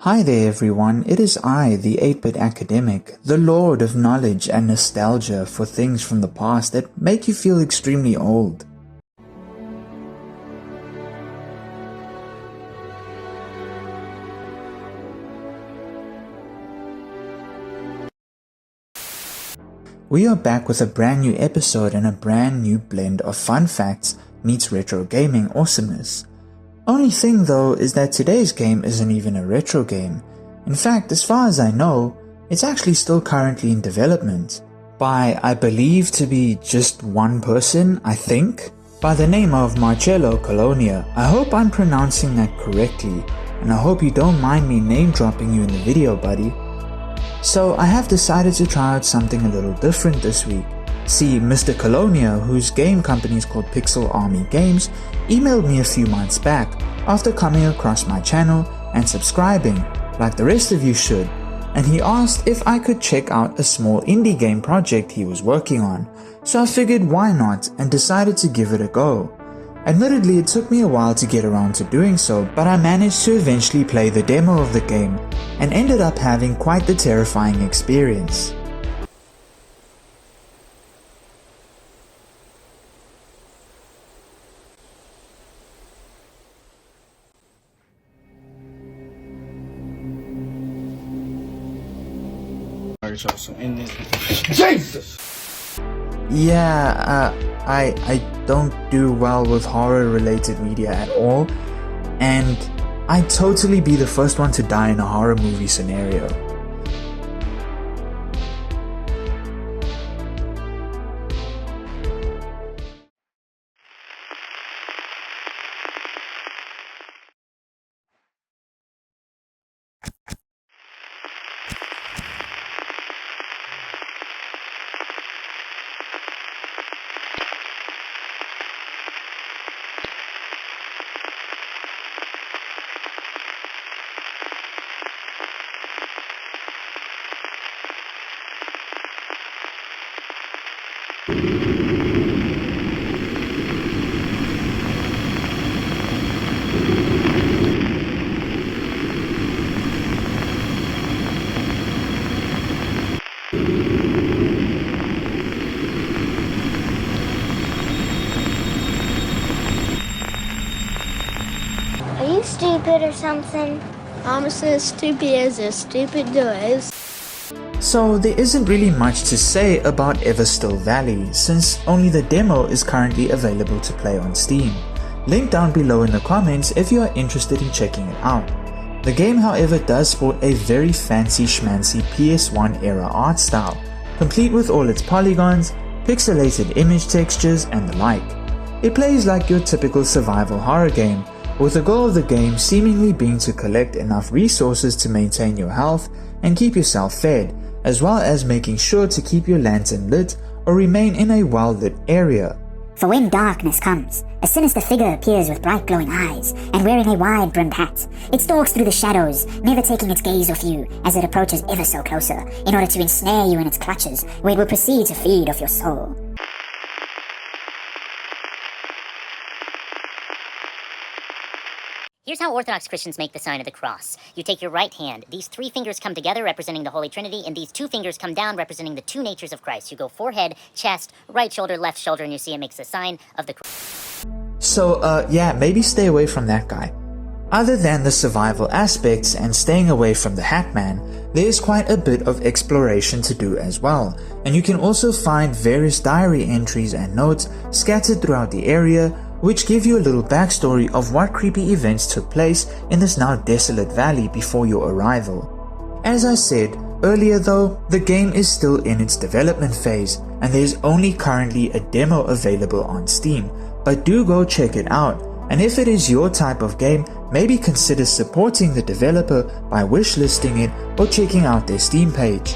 Hi there everyone, it is I, the 8-bit academic, the lord of knowledge and nostalgia for things from the past that make you feel extremely old. We are back with a brand new episode and a brand new blend of fun facts meets retro gaming awesomeness. Only thing though is that today's game isn't even a retro game. In fact, as far as I know, it's actually still currently in development by, I believe to be just one person, I think, by the name of Marcello Colonia. I hope I'm pronouncing that correctly, and I hope you don't mind me name dropping you in the video, buddy. So I have decided to try out something a little different this week. See, Mr. Colonia, whose game company is called Pixel Army Games, emailed me a few months back after coming across my channel and subscribing, like the rest of you should, and he asked if I could check out a small indie game project he was working on, so I figured why not and decided to give it a go. Admittedly, it took me a while to get around to doing so, but I managed to eventually play the demo of the game and ended up having quite the terrifying experience. Also in this Jesus. Yeah, I don't do well with horror related media at all, and I'd totally be the first one to die in a horror movie scenario. Are you stupid or something? I'm as stupid as a stupid does. So there isn't really much to say about Everstill Valley, since only the demo is currently available to play on Steam. Link down below in the comments if you are interested in checking it out. The game however does sport a very fancy schmancy PS1 era art style, complete with all its polygons, pixelated image textures and the like. It plays like your typical survival horror game, with the goal of the game seemingly being to collect enough resources to maintain your health and keep yourself fed, as well as making sure to keep your lantern lit or remain in a well-lit area. For when darkness comes, a sinister figure appears with bright glowing eyes and wearing a wide-brimmed hat. It stalks through the shadows, never taking its gaze off you as it approaches ever so closer, in order to ensnare you in its clutches, where it will proceed to feed off your soul. Here's how Orthodox Christians make the sign of the cross. You take your right hand, these 3 fingers come together representing the Holy Trinity, and these 2 fingers come down representing the 2 natures of Christ. You go forehead, chest, right shoulder, left shoulder, and you see it makes the sign of the cross. So yeah, maybe stay away from that guy. Other than the survival aspects and staying away from the Hat Man, there is quite a bit of exploration to do as well, and you can also find various diary entries and notes scattered throughout the area, which give you a little backstory of what creepy events took place in this now desolate valley before your arrival. As I said earlier though, the game is still in its development phase and there is only currently a demo available on Steam, but do go check it out, and if it is your type of game, maybe consider supporting the developer by wishlisting it or checking out their Steam page.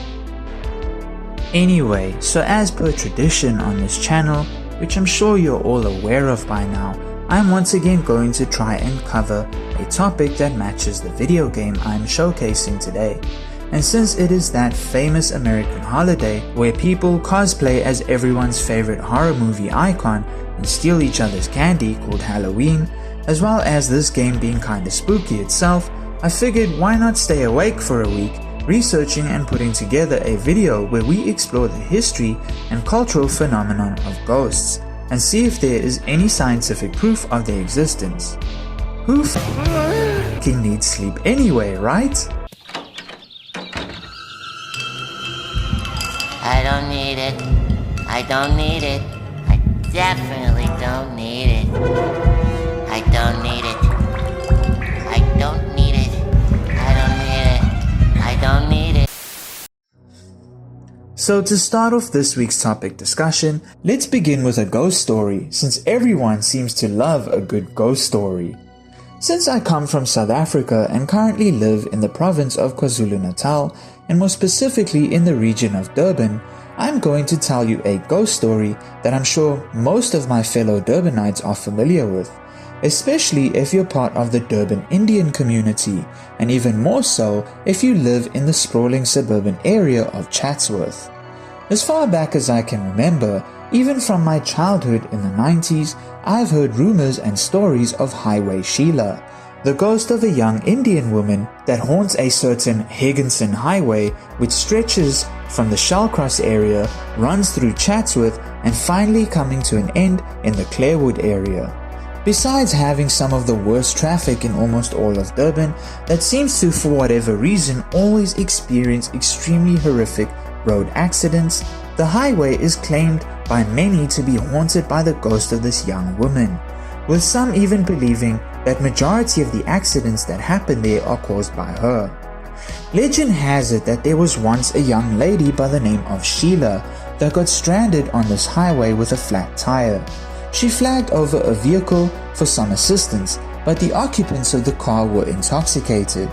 Anyway, so as per tradition on this channel, which I'm sure you're all aware of by now, I'm once again going to try and cover a topic that matches the video game I'm showcasing today. And since it is that famous American holiday where people cosplay as everyone's favorite horror movie icon and steal each other's candy called Halloween, as well as this game being kinda spooky itself, I figured why not stay awake for a week, researching and putting together a video where we explore the history and cultural phenomenon of ghosts, and see if there is any scientific proof of their existence. Who f***ing needs sleep anyway, right? I don't need it. I don't need it. I definitely don't need it. I don't need it. I don't need it. I don't need it. I don't need it. So to start off this week's topic discussion, let's begin with a ghost story, since everyone seems to love a good ghost story. Since I come from South Africa and currently live in the province of KwaZulu-Natal, and more specifically in the region of Durban, I'm going to tell you a ghost story that I'm sure most of my fellow Durbanites are familiar with, especially if you're part of the Durban Indian community, and even more so if you live in the sprawling suburban area of Chatsworth. As far back as I can remember, even from my childhood in the 90s, I've heard rumors and stories of Highway Sheila, the ghost of a young Indian woman that haunts a certain Higginson Highway which stretches from the Shallcross area, runs through Chatsworth, and finally coming to an end in the Clarewood area. Besides having some of the worst traffic in almost all of Durban, that seems to, for whatever reason, always experience extremely horrific road accidents, the highway is claimed by many to be haunted by the ghost of this young woman, with some even believing that majority of the accidents that happen there are caused by her. Legend has it that there was once a young lady by the name of Sheila that got stranded on this highway with a flat tire. She flagged over a vehicle for some assistance, but the occupants of the car were intoxicated.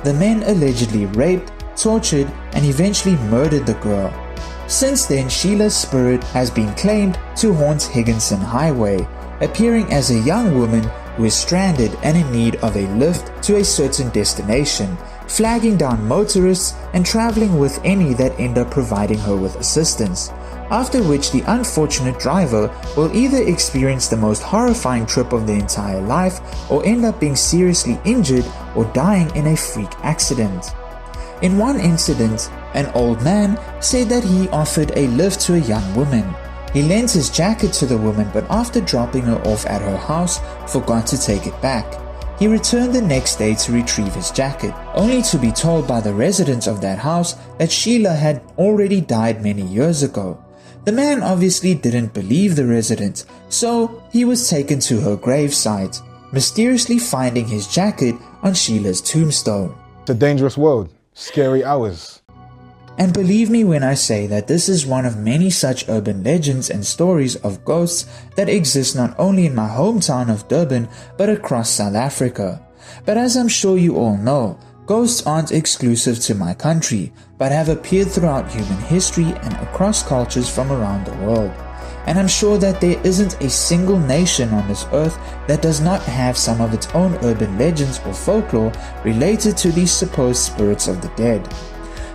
The men allegedly raped, tortured, and eventually murdered the girl. Since then, Sheila's spirit has been claimed to haunt Higginson Highway, appearing as a young woman who is stranded and in need of a lift to a certain destination, flagging down motorists and traveling with any that end up providing her with assistance, after which the unfortunate driver will either experience the most horrifying trip of their entire life or end up being seriously injured or dying in a freak accident. In one incident, an old man said that he offered a lift to a young woman. He lent his jacket to the woman, but after dropping her off at her house, forgot to take it back. He returned the next day to retrieve his jacket, only to be told by the residents of that house that Sheila had already died many years ago. The man obviously didn't believe the resident, so he was taken to her gravesite, mysteriously finding his jacket on Sheila's tombstone. It's a dangerous world. Scary hours. And believe me when I say that this is one of many such urban legends and stories of ghosts that exist not only in my hometown of Durban, but across South Africa. But as I'm sure you all know, ghosts aren't exclusive to my country, but have appeared throughout human history and across cultures from around the world. And I'm sure that there isn't a single nation on this earth that does not have some of its own urban legends or folklore related to these supposed spirits of the dead.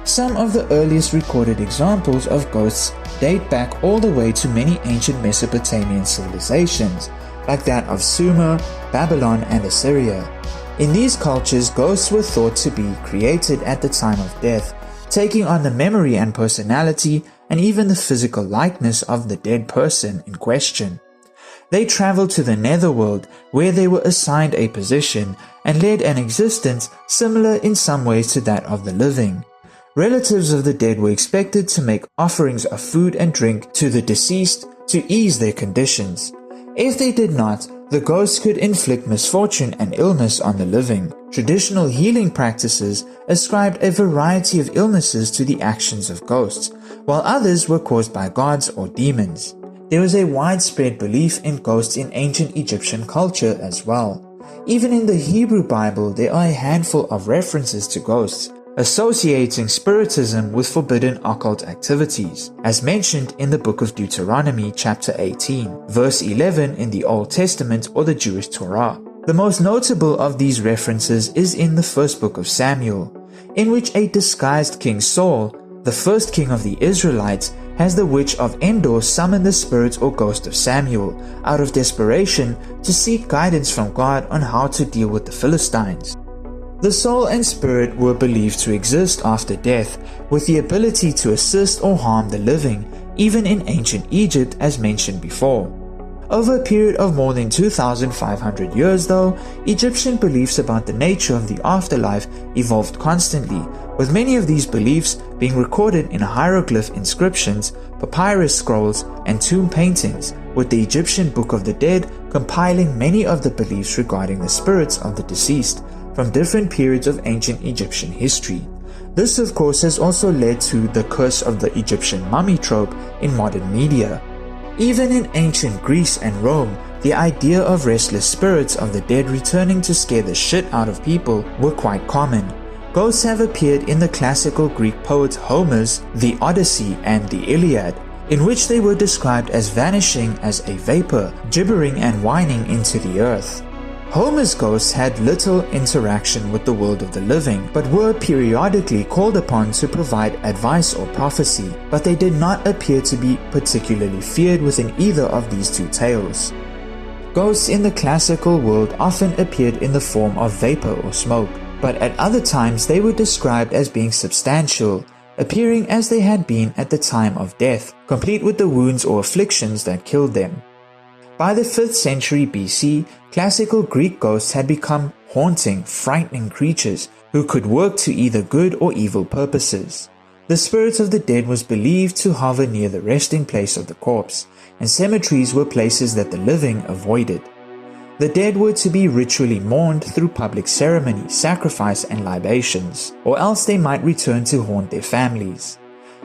Some of the earliest recorded examples of ghosts date back all the way to many ancient Mesopotamian civilizations, like that of Sumer, Babylon, and Assyria. In these cultures, ghosts were thought to be created at the time of death, taking on the memory and personality and even the physical likeness of the dead person in question. They traveled to the netherworld, where they were assigned a position and led an existence similar in some ways to that of the living. Relatives of the dead were expected to make offerings of food and drink to the deceased to ease their conditions. If they did not, the ghosts could inflict misfortune and illness on the living. Traditional healing practices ascribed a variety of illnesses to the actions of ghosts, while others were caused by gods or demons. There was a widespread belief in ghosts in ancient Egyptian culture as well. Even in the Hebrew Bible, there are a handful of references to ghosts, associating spiritism with forbidden occult activities, as mentioned in the book of Deuteronomy chapter 18, verse 11 in the Old Testament or the Jewish Torah. The most notable of these references is in the first book of Samuel, in which a disguised King Saul, the first king of the Israelites, has the witch of Endor summon the spirit or ghost of Samuel out of desperation to seek guidance from God on how to deal with the Philistines. The soul and spirit were believed to exist after death, with the ability to assist or harm the living, even in ancient Egypt as mentioned before. Over a period of more than 2,500 years though, Egyptian beliefs about the nature of the afterlife evolved constantly, with many of these beliefs being recorded in hieroglyph inscriptions, papyrus scrolls, and tomb paintings, with the Egyptian Book of the Dead compiling many of the beliefs regarding the spirits of the deceased from different periods of ancient Egyptian history. This of course has also led to the curse of the Egyptian mummy trope in modern media. Even in ancient Greece and Rome, the idea of restless spirits of the dead returning to scare the shit out of people were quite common. Ghosts have appeared in the classical Greek poets Homer's The Odyssey and the Iliad, in which they were described as vanishing as a vapor, gibbering and whining into the earth. Homer's ghosts had little interaction with the world of the living, but were periodically called upon to provide advice or prophecy, but they did not appear to be particularly feared within either of these two tales. Ghosts in the classical world often appeared in the form of vapor or smoke, but at other times they were described as being substantial, appearing as they had been at the time of death, complete with the wounds or afflictions that killed them. By the 5th century BC, classical Greek ghosts had become haunting, frightening creatures who could work to either good or evil purposes. The spirits of the dead was believed to hover near the resting place of the corpse, and cemeteries were places that the living avoided. The dead were to be ritually mourned through public ceremony, sacrifice, and libations, or else they might return to haunt their families.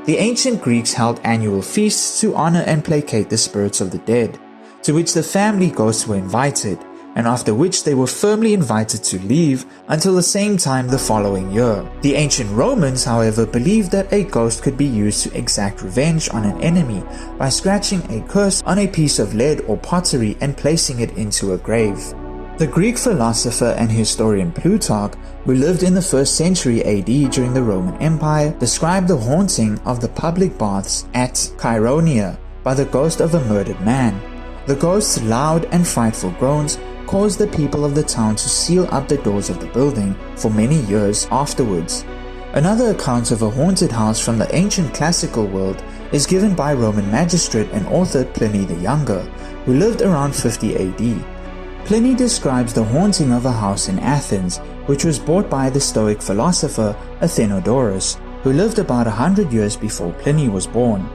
The ancient Greeks held annual feasts to honor and placate the spirits of the dead, to which the family ghosts were invited, and after which they were firmly invited to leave until the same time the following year. The ancient Romans, however, believed that a ghost could be used to exact revenge on an enemy by scratching a curse on a piece of lead or pottery and placing it into a grave. The Greek philosopher and historian Plutarch, who lived in the 1st century AD during the Roman Empire, described the haunting of the public baths at Chaeronea by the ghost of a murdered man. The ghost's loud and frightful groans caused the people of the town to seal up the doors of the building for many years afterwards. Another account of a haunted house from the ancient classical world is given by Roman magistrate and author Pliny the Younger, who lived around 50 AD. Pliny describes the haunting of a house in Athens, which was bought by the Stoic philosopher Athenodorus, who lived about 100 years before Pliny was born.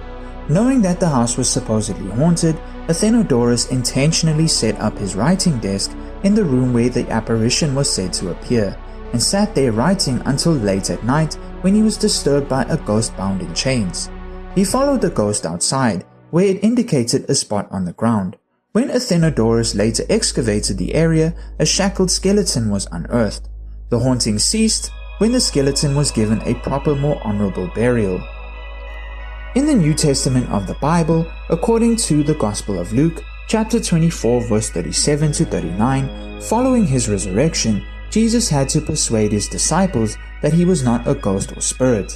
Knowing that the house was supposedly haunted, Athenodorus intentionally set up his writing desk in the room where the apparition was said to appear, and sat there writing until late at night when he was disturbed by a ghost bound in chains. He followed the ghost outside, where it indicated a spot on the ground. When Athenodorus later excavated the area, a shackled skeleton was unearthed. The haunting ceased when the skeleton was given a proper, more honorable burial. In the New Testament of the Bible, according to the Gospel of Luke, chapter 24 verse 37 to 39, following his resurrection, Jesus had to persuade his disciples that he was not a ghost or spirit.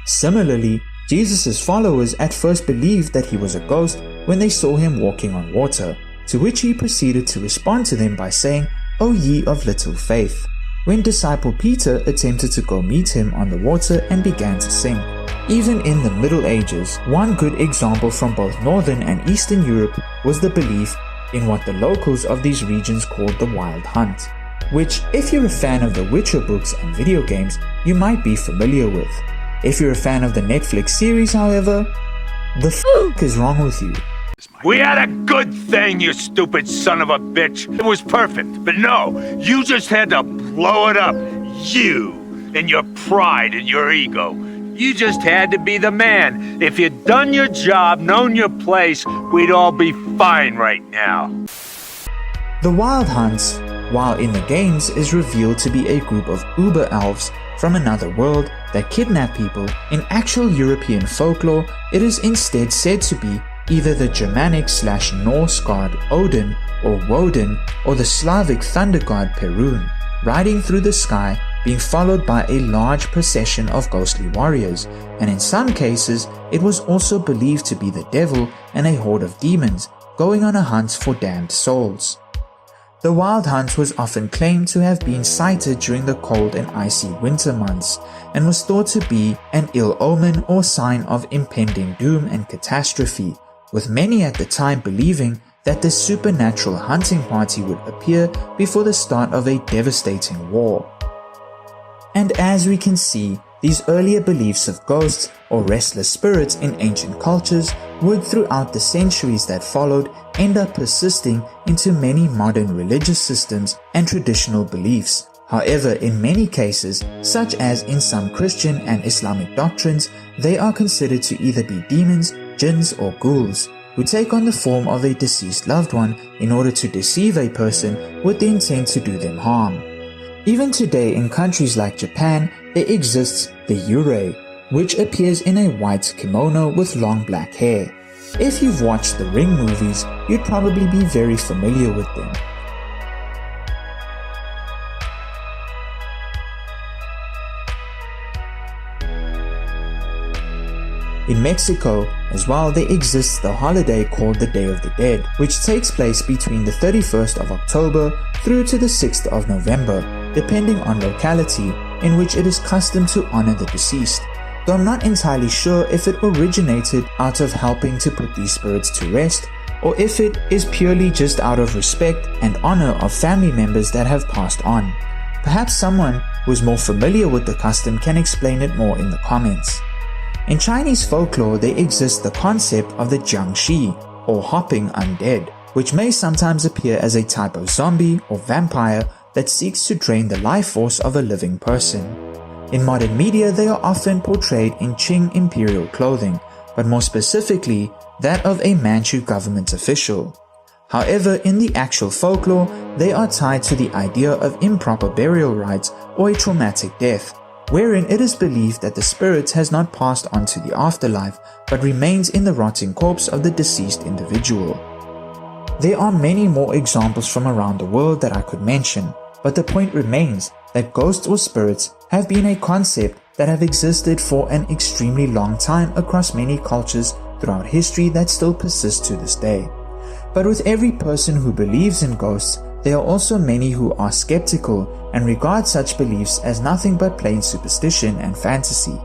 Similarly, Jesus' followers at first believed that he was a ghost when they saw him walking on water, to which he proceeded to respond to them by saying, "O ye of little faith," when disciple Peter attempted to go meet him on the water and began to sink. Even in the Middle Ages, one good example from both Northern and Eastern Europe was the belief in what the locals of these regions called the Wild Hunt, which, if you're a fan of the Witcher books and video games, you might be familiar with. If you're a fan of the Netflix series, however, the f*** is wrong with you? We had a good thing, you stupid son of a bitch. It was perfect, but no, you just had to blow it up. You and your pride and your ego. You just had to be the man. If you'd done your job, known your place, we'd all be fine right now. The Wild Hunts, while in the games, is revealed to be a group of uber elves from another world that kidnap people. In actual European folklore, it is instead said to be either the Germanic/Norse god Odin or Woden, or the Slavic thunder god Perun, riding through the sky, being followed by a large procession of ghostly warriors, and in some cases it was also believed to be the devil and a horde of demons going on a hunt for damned souls. The wild hunt was often claimed to have been sighted during the cold and icy winter months, and was thought to be an ill omen or sign of impending doom and catastrophe, with many at the time believing that the supernatural hunting party would appear before the start of a devastating war. And as we can see, these earlier beliefs of ghosts or restless spirits in ancient cultures would throughout the centuries that followed end up persisting into many modern religious systems and traditional beliefs. However, in many cases, such as in some Christian and Islamic doctrines, they are considered to either be demons, jinns or ghouls, who take on the form of a deceased loved one in order to deceive a person with the intent to do them harm. Even today in countries like Japan, there exists the yurei, which appears in a white kimono with long black hair. If you've watched the Ring movies, you'd probably be very familiar with them. In Mexico, as well, there exists the holiday called the Day of the Dead, which takes place between the 31st of October through to the 6th of November, depending on locality, in which it is custom to honor the deceased. Though I'm not entirely sure if it originated out of helping to put these spirits to rest, or if it is purely just out of respect and honor of family members that have passed on. Perhaps someone who is more familiar with the custom can explain it more in the comments. In Chinese folklore, there exists the concept of the Jiangshi, or hopping undead, which may sometimes appear as a type of zombie or vampire that seeks to drain the life force of a living person. In modern media, they are often portrayed in Qing imperial clothing, but more specifically, that of a Manchu government official. However, in the actual folklore, they are tied to the idea of improper burial rites or a traumatic death, wherein it is believed that the spirit has not passed on to the afterlife, but remains in the rotting corpse of the deceased individual. There are many more examples from around the world that I could mention, but the point remains that ghosts or spirits have been a concept that have existed for an extremely long time across many cultures throughout history that still persists to this day. But with every person who believes in ghosts, there are also many who are skeptical and regard such beliefs as nothing but plain superstition and fantasy.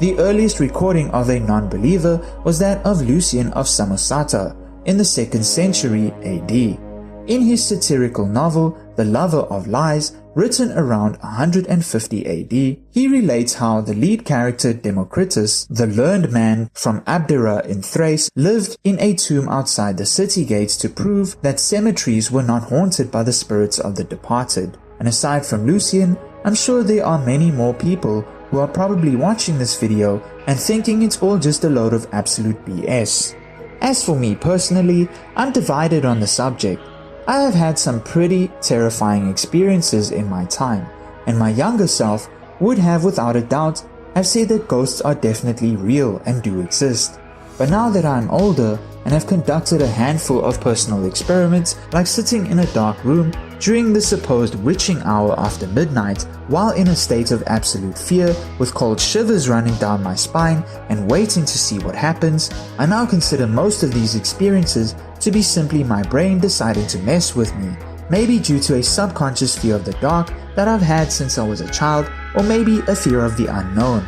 The earliest recording of a non-believer was that of Lucian of Samosata in the 2nd century AD. In his satirical novel, The Lover of Lies, written around 150 AD, he relates how the lead character Democritus, the learned man from Abdera in Thrace, lived in a tomb outside the city gates to prove that cemeteries were not haunted by the spirits of the departed. And aside from Lucian, I'm sure there are many more people who are probably watching this video and thinking it's all just a load of absolute BS. As for me personally, I'm divided on the subject. I have had some pretty terrifying experiences in my time, and my younger self would have without a doubt have said that ghosts are definitely real and do exist. But now that I'm older and have conducted a handful of personal experiments, like sitting in a dark room during the supposed witching hour after midnight while in a state of absolute fear with cold shivers running down my spine and waiting to see what happens, I now consider most of these experiences to be simply my brain deciding to mess with me, maybe due to a subconscious fear of the dark that I've had since I was a child, or maybe a fear of the unknown.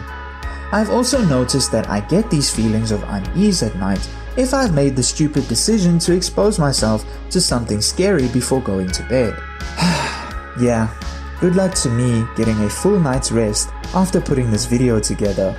I've also noticed that I get these feelings of unease at night if I've made the stupid decision to expose myself to something scary before going to bed. Yeah, good luck to me getting a full night's rest after putting this video together.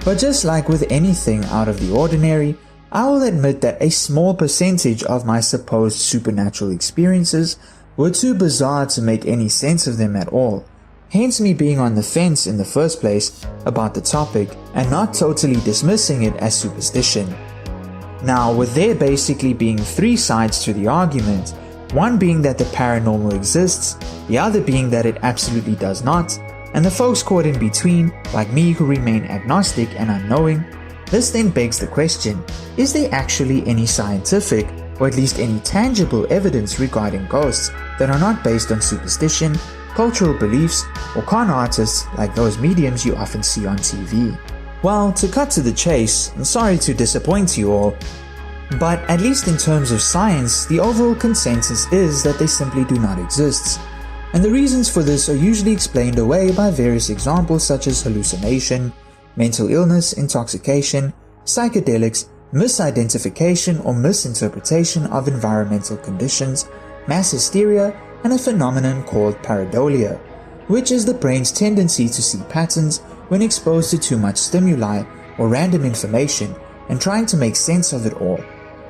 But just like with anything out of the ordinary, I will admit that a small percentage of my supposed supernatural experiences were too bizarre to make any sense of them at all. Hence me being on the fence in the first place about the topic and not totally dismissing it as superstition. Now, with there basically being three sides to the argument, one being that the paranormal exists, the other being that it absolutely does not, and the folks caught in between, like me who remain agnostic and unknowing, this then begs the question, is there actually any scientific, or at least any tangible evidence regarding ghosts that are not based on superstition, cultural beliefs, or con artists like those mediums you often see on TV? Well, to cut to the chase, and sorry to disappoint you all, But at least in terms of science, the overall consensus is that they simply do not exist. And the reasons for this are usually explained away by various examples such as hallucination, mental illness, intoxication, psychedelics, misidentification or misinterpretation of environmental conditions, mass hysteria, and a phenomenon called pareidolia, which is the brain's tendency to see patterns when exposed to too much stimuli or random information and trying to make sense of it all.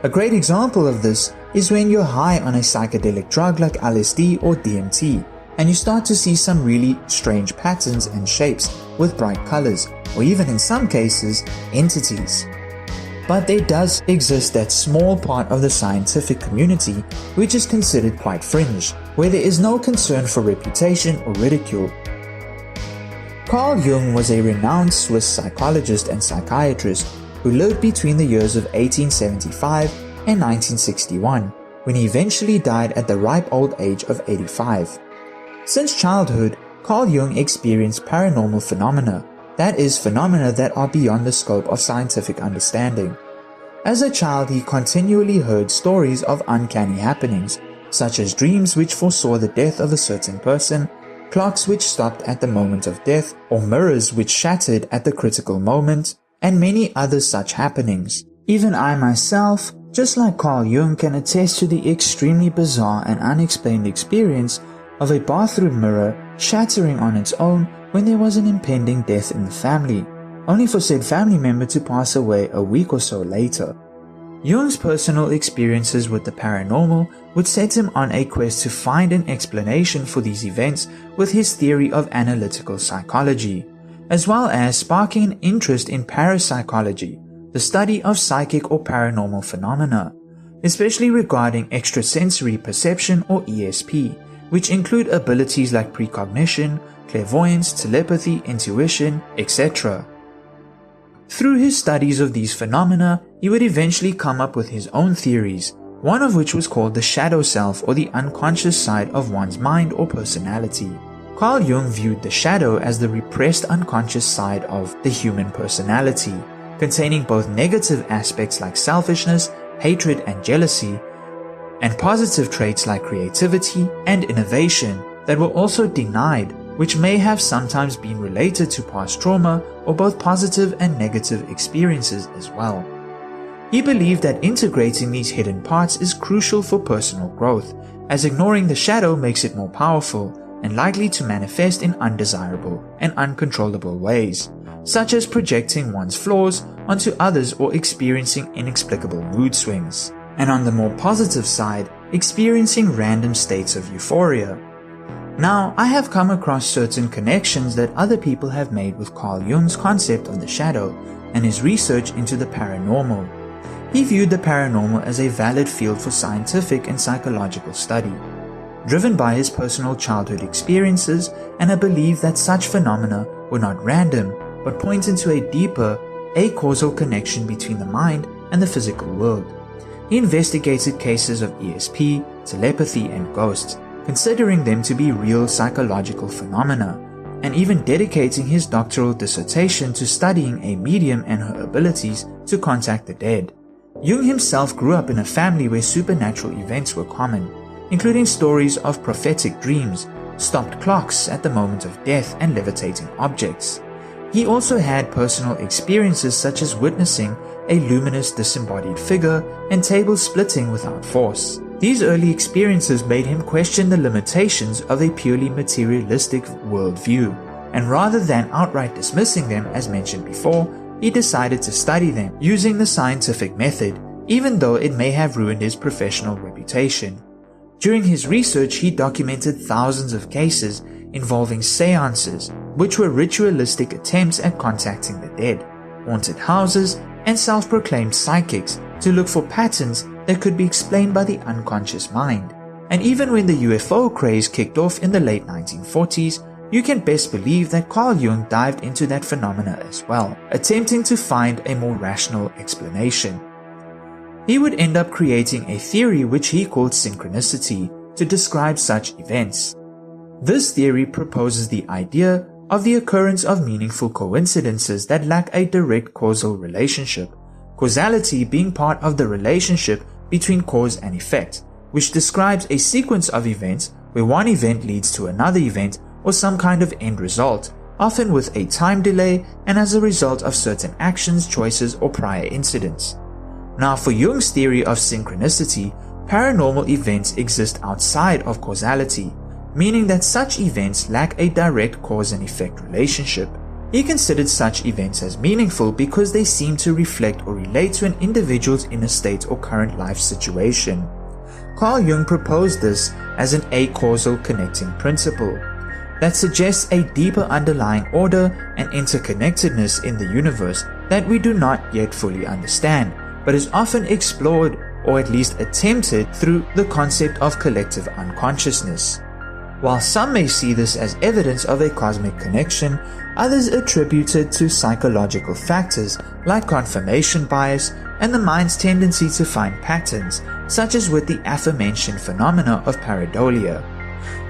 A great example of this is when you're high on a psychedelic drug like LSD or DMT, and you start to see some really strange patterns and shapes with bright colors, or even in some cases, entities. But there does exist that small part of the scientific community which is considered quite fringe, where there is no concern for reputation or ridicule. Carl Jung was a renowned Swiss psychologist and psychiatrist who lived between the years of 1875 and 1961, when he eventually died at the ripe old age of 85. Since childhood, Carl Jung experienced paranormal phenomena, that is, phenomena that are beyond the scope of scientific understanding. As a child, he continually heard stories of uncanny happenings, such as dreams which foresaw the death of a certain person, clocks which stopped at the moment of death, or mirrors which shattered at the critical moment, and many other such happenings. Even I myself, just like Carl Jung, can attest to the extremely bizarre and unexplained experience of a bathroom mirror shattering on its own when there was an impending death in the family, only for said family member to pass away a week or so later. Jung's personal experiences with the paranormal would set him on a quest to find an explanation for these events with his theory of analytical psychology, as well as sparking an interest in parapsychology, the study of psychic or paranormal phenomena, especially regarding extrasensory perception or ESP, which include abilities like precognition, clairvoyance, telepathy, intuition, etc. Through his studies of these phenomena, he would eventually come up with his own theories, one of which was called the shadow self, or the unconscious side of one's mind or personality. Carl Jung viewed the shadow as the repressed unconscious side of the human personality, containing both negative aspects like selfishness, hatred, and jealousy, and positive traits like creativity and innovation that were also denied, which may have sometimes been related to past trauma or both positive and negative experiences as well. He believed that integrating these hidden parts is crucial for personal growth, as ignoring the shadow makes it more powerful and likely to manifest in undesirable and uncontrollable ways, such as projecting one's flaws onto others or experiencing inexplicable mood swings. And on the more positive side, experiencing random states of euphoria. Now, I have come across certain connections that other people have made with Carl Jung's concept of the shadow and his research into the paranormal. He viewed the paranormal as a valid field for scientific and psychological study, driven by his personal childhood experiences and a belief that such phenomena were not random, but pointed to a deeper, acausal connection between the mind and the physical world. He investigated cases of ESP, telepathy, and ghosts, considering them to be real psychological phenomena, and even dedicating his doctoral dissertation to studying a medium and her abilities to contact the dead. Jung himself grew up in a family where supernatural events were common, including stories of prophetic dreams, stopped clocks at the moment of death, and levitating objects. He also had personal experiences such as witnessing a luminous disembodied figure and tables splitting without force. These early experiences made him question the limitations of a purely materialistic worldview, and rather than outright dismissing them as mentioned before, he decided to study them using the scientific method, even though it may have ruined his professional reputation. During his research, he documented thousands of cases involving seances, which were ritualistic attempts at contacting the dead, haunted houses, and self-proclaimed psychics to look for patterns that could be explained by the unconscious mind. And even when the UFO craze kicked off in the late 1940s, you can best believe that Carl Jung dived into that phenomena as well, attempting to find a more rational explanation. He would end up creating a theory which he called synchronicity to describe such events. This theory proposes the idea of the occurrence of meaningful coincidences that lack a direct causal relationship, causality being part of the relationship between cause and effect, which describes a sequence of events where one event leads to another event or some kind of end result, often with a time delay and as a result of certain actions, choices, or prior incidents. Now, for Jung's theory of synchronicity, paranormal events exist outside of causality, meaning that such events lack a direct cause and effect relationship. He considered such events as meaningful because they seem to reflect or relate to an individual's inner state or current life situation. Carl Jung proposed this as an acausal connecting principle that suggests a deeper underlying order and interconnectedness in the universe that we do not yet fully understand, but is often explored or at least attempted through the concept of collective unconsciousness. While some may see this as evidence of a cosmic connection, others attribute it to psychological factors like confirmation bias and the mind's tendency to find patterns, such as with the aforementioned phenomena of pareidolia.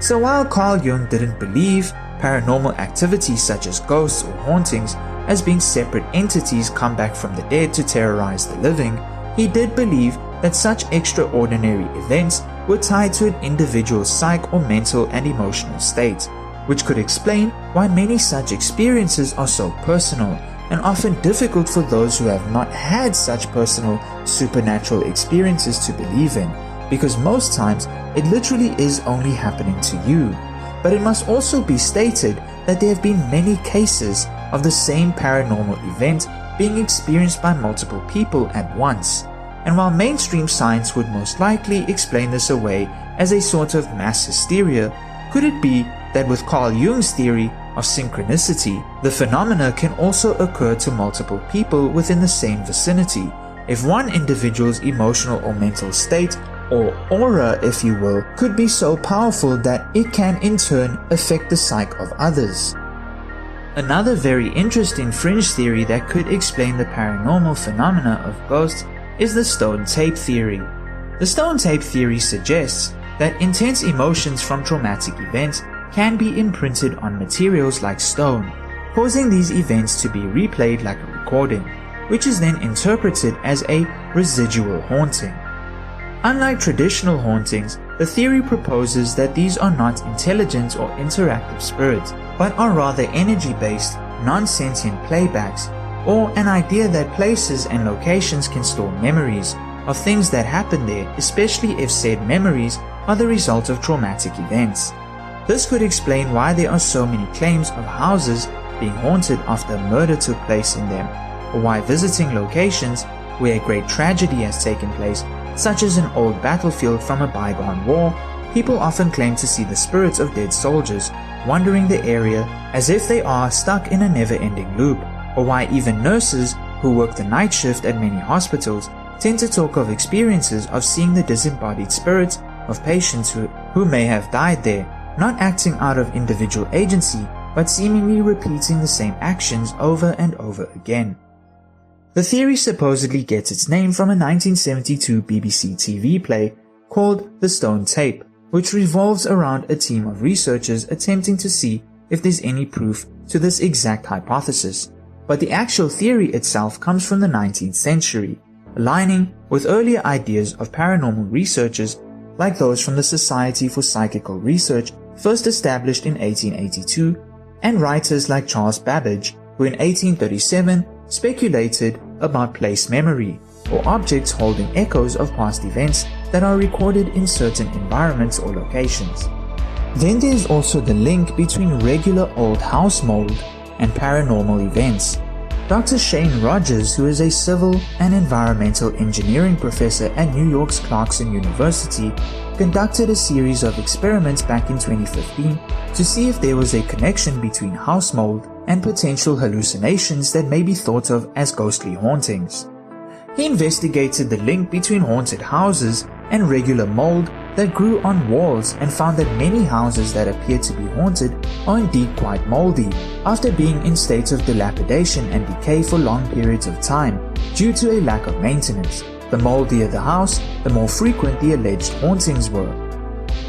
So while Carl Jung didn't believe paranormal activity such as ghosts or hauntings as being separate entities come back from the dead to terrorize the living, he did believe that such extraordinary events were tied to an individual's psyche or mental and emotional state, which could explain why many such experiences are so personal and often difficult for those who have not had such personal supernatural experiences to believe in, because most times it literally is only happening to you. But it must also be stated that there have been many cases of the same paranormal event being experienced by multiple people at once. And while mainstream science would most likely explain this away as a sort of mass hysteria, could it be that with Carl Jung's theory of synchronicity, the phenomena can also occur to multiple people within the same vicinity, if one individual's emotional or mental state, or aura if you will, could be so powerful that it can in turn affect the psyche of others. Another very interesting fringe theory that could explain the paranormal phenomena of ghosts is the stone tape theory. The stone tape theory suggests that intense emotions from traumatic events can be imprinted on materials like stone, causing these events to be replayed like a recording, which is then interpreted as a residual haunting. Unlike traditional hauntings, the theory proposes that these are not intelligent or interactive spirits, but are rather energy-based, non-sentient playbacks, or an idea that places and locations can store memories of things that happened there, especially if said memories are the result of traumatic events. This could explain why there are so many claims of houses being haunted after a murder took place in them, or why visiting locations where a great tragedy has taken place, such as an old battlefield from a bygone war, people often claim to see the spirits of dead soldiers wandering the area as if they are stuck in a never-ending loop, or why even nurses who work the night shift at many hospitals tend to talk of experiences of seeing the disembodied spirits of patients who may have died there, not acting out of individual agency, but seemingly repeating the same actions over and over again. The theory supposedly gets its name from a 1972 BBC TV play called The Stone Tape, which revolves around a team of researchers attempting to see if there's any proof to this exact hypothesis. But the actual theory itself comes from the 19th century, aligning with earlier ideas of paranormal researchers like those from the Society for Psychical Research, first established in 1882, and writers like Charles Babbage, who in 1837 speculated about place memory, or objects holding echoes of past events that are recorded in certain environments or locations. Then there is also the link between regular old house mold and paranormal events. Dr. Shane Rogers, who is a civil and environmental engineering professor at New York's Clarkson University, conducted a series of experiments back in 2015 to see if there was a connection between house mold and potential hallucinations that may be thought of as ghostly hauntings. He investigated the link between haunted houses and regular mold that grew on walls and found that many houses that appear to be haunted are indeed quite moldy after being in states of dilapidation and decay for long periods of time due to a lack of maintenance. The moldier the house, the more frequent the alleged hauntings were.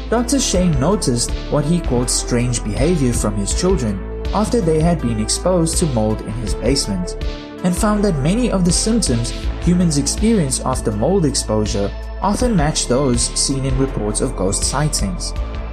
Dr. Shane noticed what he called strange behavior from his children after they had been exposed to mold in his basement. and found that many of the symptoms humans experience after mold exposure often match those seen in reports of ghost sightings.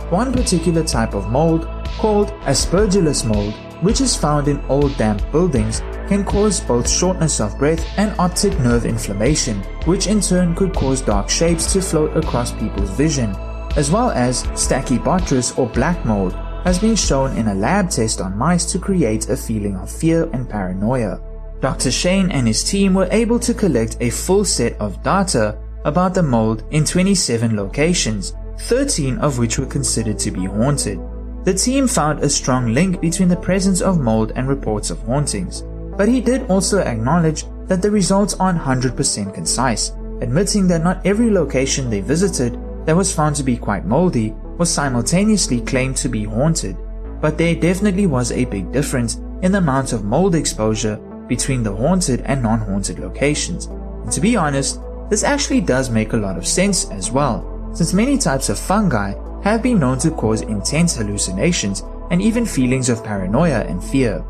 One particular type of mold, called aspergillus mold, which is found in old damp buildings, can cause both shortness of breath and optic nerve inflammation, which in turn could cause dark shapes to float across people's vision, as well as stachybotrys or black mold has been shown in a lab test on mice to create a feeling of fear and paranoia. Dr. Shane and his team were able to collect a full set of data about the mold in 27 locations, 13 of which were considered to be haunted. The team found a strong link between the presence of mold and reports of hauntings, but he did also acknowledge that the results aren't 100% concise, admitting that not every location they visited that was found to be quite moldy was simultaneously claimed to be haunted, but there definitely was a big difference in the amount of mold exposure between the haunted and non-haunted locations. And to be honest, this actually does make a lot of sense as well, since many types of fungi have been known to cause intense hallucinations and even feelings of paranoia and fear.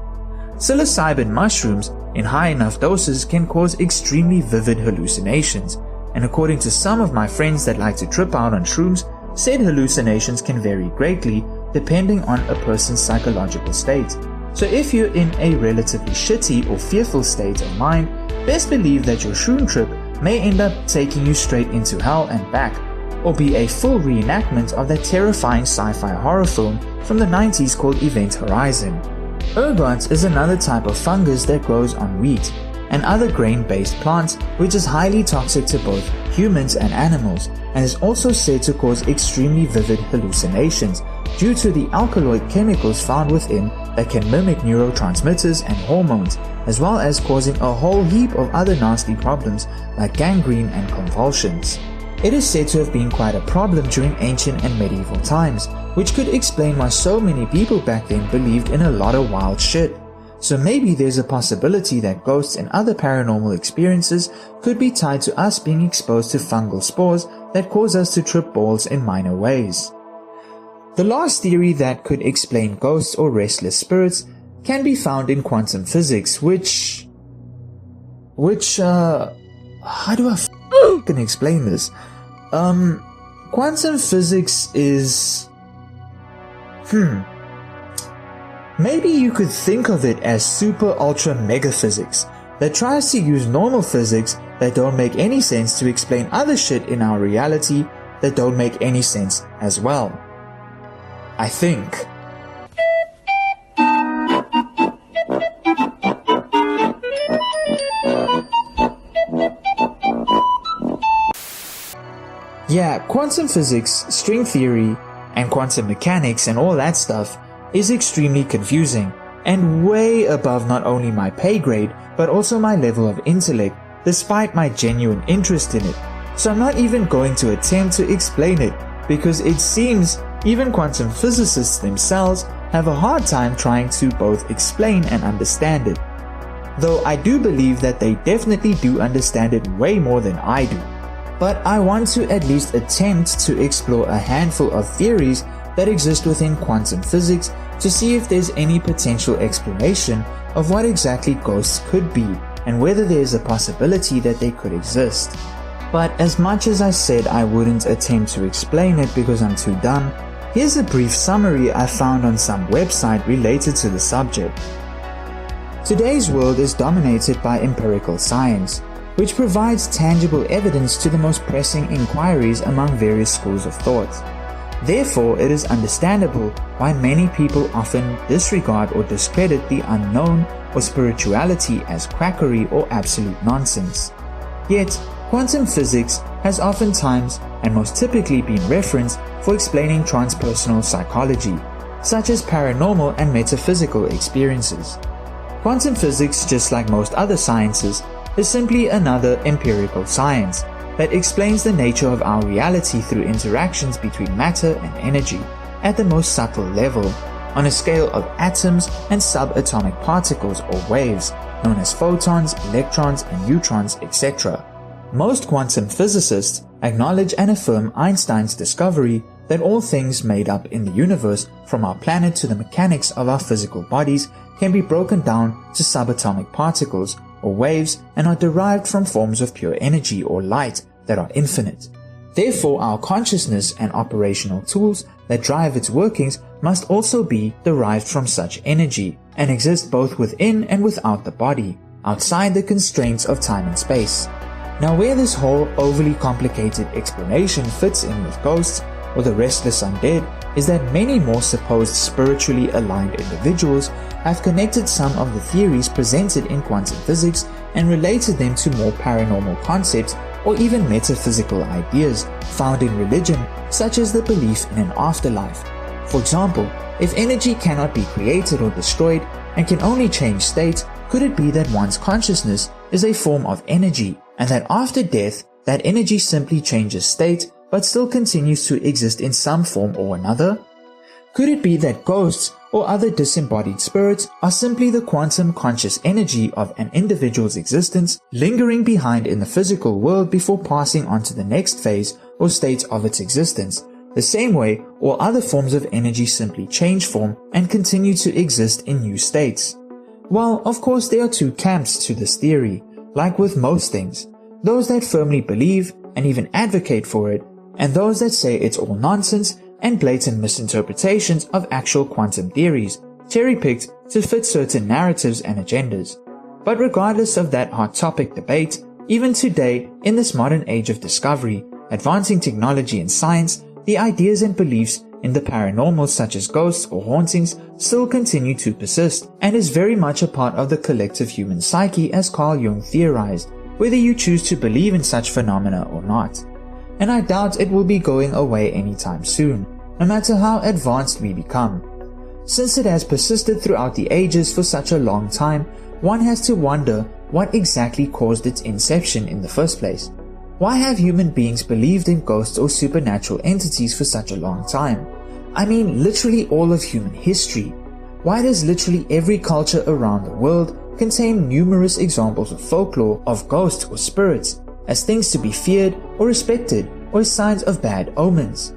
Psilocybin mushrooms in high enough doses can cause extremely vivid hallucinations, and according to some of my friends that like to trip out on shrooms, said hallucinations can vary greatly depending on a person's psychological state. So if you're in a relatively shitty or fearful state of mind, best believe that your shroom trip may end up taking you straight into hell and back, or be a full reenactment of that terrifying sci-fi horror film from the 90s called Event Horizon. Ergot is another type of fungus that grows on wheat and other grain-based plants, which is highly toxic to both humans and animals, and is also said to cause extremely vivid hallucinations due to the alkaloid chemicals found within that can mimic neurotransmitters and hormones, as well as causing a whole heap of other nasty problems like gangrene and convulsions. It is said to have been quite a problem during ancient and medieval times, which could explain why so many people back then believed in a lot of wild shit. So maybe there's a possibility that ghosts and other paranormal experiences could be tied to us being exposed to fungal spores that cause us to trip balls in minor ways. The last theory that could explain ghosts or restless spirits can be found in quantum physics, which how do I f***ing explain this? Quantum physics is... Maybe you could think of it as super ultra mega physics that tries to use normal physics that don't make any sense to explain other shit in our reality that don't make any sense as well. I think. Yeah, quantum physics, string theory, and quantum mechanics and all that stuff is extremely confusing and way above not only my pay grade but also my level of intellect, despite my genuine interest in it. So I'm not even going to attempt to explain it, because it seems even quantum physicists themselves have a hard time trying to both explain and understand it. Though I do believe that they definitely do understand it way more than I do. But I want to at least attempt to explore a handful of theories that exist within quantum physics to see if there's any potential explanation of what exactly ghosts could be and whether there's a possibility that they could exist. But as much as I said I wouldn't attempt to explain it because I'm too dumb, here's a brief summary I found on some website related to the subject. Today's world is dominated by empirical science, which provides tangible evidence to the most pressing inquiries among various schools of thought. Therefore, it is understandable why many people often disregard or discredit the unknown or spirituality as quackery or absolute nonsense. Yet, quantum physics has oftentimes and most typically been referenced for explaining transpersonal psychology, such as paranormal and metaphysical experiences. Quantum physics, just like most other sciences, is simply another empirical science that explains the nature of our reality through interactions between matter and energy at the most subtle level, on a scale of atoms and subatomic particles or waves, known as photons, electrons, and neutrons, etc. Most quantum physicists acknowledge and affirm Einstein's discovery that all things made up in the universe, from our planet to the mechanics of our physical bodies, can be broken down to subatomic particles, or waves and are derived from forms of pure energy or light that are infinite. Therefore, our consciousness and operational tools that drive its workings must also be derived from such energy and exist both within and without the body, outside the constraints of time and space. Now, where this whole overly complicated explanation fits in with ghosts or the restless undead is that many more supposed spiritually aligned individuals have connected some of the theories presented in quantum physics and related them to more paranormal concepts or even metaphysical ideas found in religion, such as the belief in an afterlife. For example, if energy cannot be created or destroyed and can only change state, could it be that one's consciousness is a form of energy and that after death, that energy simply changes state but still continues to exist in some form or another? Could it be that ghosts or other disembodied spirits are simply the quantum conscious energy of an individual's existence lingering behind in the physical world before passing on to the next phase or state of its existence, the same way all other forms of energy simply change form and continue to exist in new states? Well, of course there are two camps to this theory, like with most things, those that firmly believe and even advocate for it, and those that say it's all nonsense and blatant misinterpretations of actual quantum theories, cherry-picked to fit certain narratives and agendas. But regardless of that hot topic debate, even today, in this modern age of discovery, advancing technology and science, the ideas and beliefs in the paranormal such as ghosts or hauntings still continue to persist and is very much a part of the collective human psyche as Carl Jung theorized, whether you choose to believe in such phenomena or not. And I doubt it will be going away anytime soon, no matter how advanced we become. Since it has persisted throughout the ages for such a long time, one has to wonder what exactly caused its inception in the first place. Why have human beings believed in ghosts or supernatural entities for such a long time? I mean, literally all of human history. Why does literally every culture around the world contain numerous examples of folklore of ghosts or spirits as things to be feared or respected or signs of bad omens?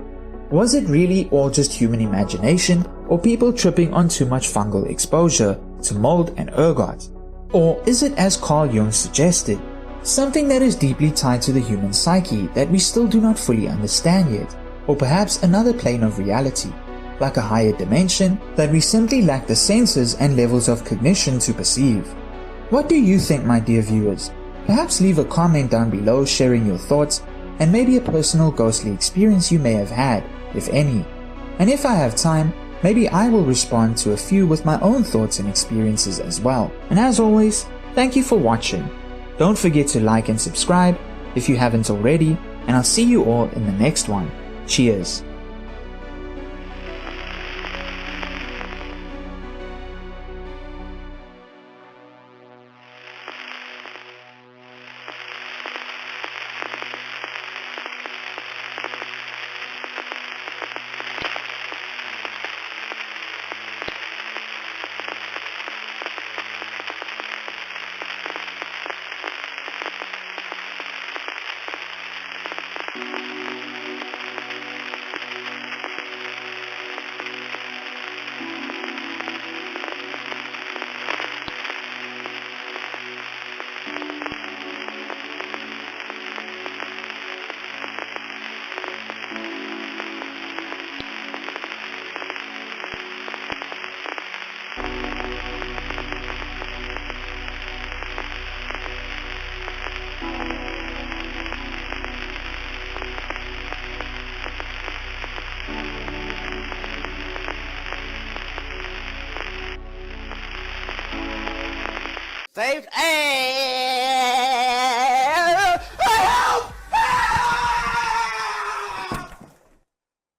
Was it really all just human imagination or people tripping on too much fungal exposure to mold and ergot? Or is it, as Carl Jung suggested, something that is deeply tied to the human psyche that we still do not fully understand yet, or perhaps another plane of reality, like a higher dimension that we simply lack the senses and levels of cognition to perceive? What do you think, my dear viewers? Perhaps leave a comment down below sharing your thoughts and maybe a personal ghostly experience you may have had, if any. And if I have time, maybe I will respond to a few with my own thoughts and experiences as well. And as always, thank you for watching. Don't forget to like and subscribe if you haven't already, and I'll see you all in the next one. Cheers. Saved. Hey!